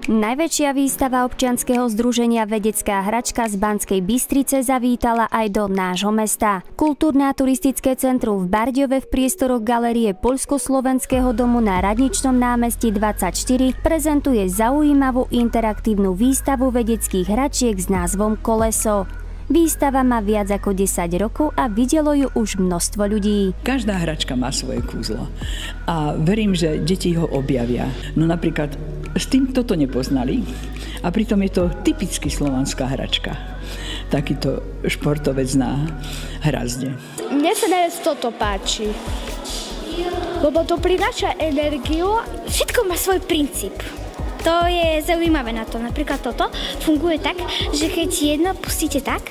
Najväčšia výstava občianskeho združenia Vedecká hračka z Banskej Bystrice zavítala aj do nášho mesta. Kultúrne a turistické centrum v Bardejove v priestoroch Galérie Poľsko-Slovenského domu na Radničnom námestí 24 prezentuje zaujímavú interaktívnu výstavu vedeckých hračiek s názvom Koleso. Výstava má viac ako 10 rokov a videlo ju už množstvo ľudí. Každá hračka má svoje kúzlo a verím, že deti ho objavia. No napríklad s tým toto nepoznali a pritom je to typicky slovanská hračka. Takýto športovec na hrazde. Mne sa najviac toto páči, lebo to prináša energiu, všetko má svoj princíp. To je zaujímavé na to. Napríklad toto funguje tak, že keď jedno pustíte tak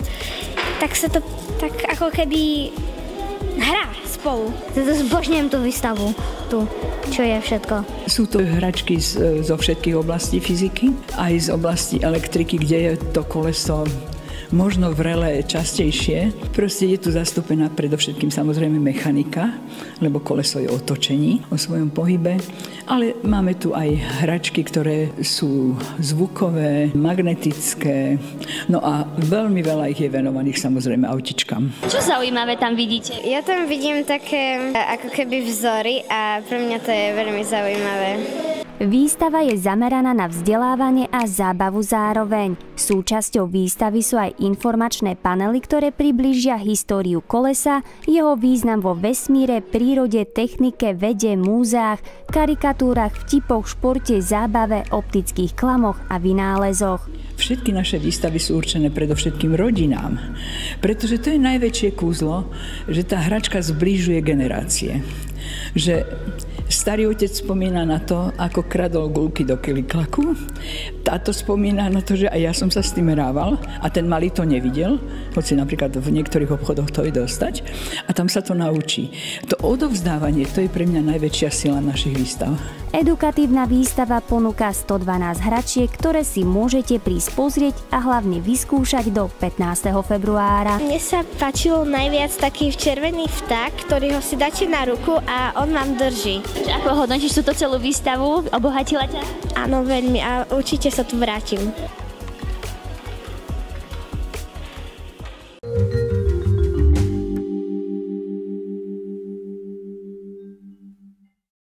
sa to tak ako keby hrá spolu. Zbožňujem tú výstavu, tu, čo je všetko. Sú to hračky zo všetkých oblastí fyziky, aj z oblasti elektriky, kde je to koleso možno vrele častejšie. Proste je tu zastúpená predovšetkým samozrejme mechanika, lebo koleso je o točení, o svojom pohybe. Ale máme tu aj hračky, ktoré sú zvukové, magnetické. No a veľmi veľa ich je venovaných samozrejme autičkám. Čo zaujímavé tam vidíte? Ja tam vidím také ako keby vzory a pre mňa to je veľmi zaujímavé. Výstava je zameraná na vzdelávanie a zábavu zároveň. Súčasťou výstavy sú aj informačné panely, ktoré priblížia históriu kolesa, jeho význam vo vesmíre, prírode, technike, vede, múzeách, karikatúrach, vtipoch, športe, zábave, optických klamoch a vynálezoch. Všetky naše výstavy sú určené predovšetkým rodinám, pretože to je najväčšie kúzlo, že tá hračka zbližuje generácie. Že starý otec spomína na to, ako kradol guľky do kiliklaku. Táto spomína na to, že aj ja som sa s tým hrával a ten malý to nevidel, hoci napríklad v niektorých obchodoch to je dostať. A tam sa to naučí. To odovzdávanie, to je pre mňa najväčšia sila našich výstav. Edukatívna výstava ponúka 112 hračiek, ktoré si môžete prísť pozrieť a hlavne vyskúšať do 15. februára. Mne sa páčilo najviac taký červený vták, ktorý ho si dáte na ruku a on vám drží. Ako hodnotíš túto celú výstavu? Obohatila ťa? Áno, veľmi a určite sa tu vrátim.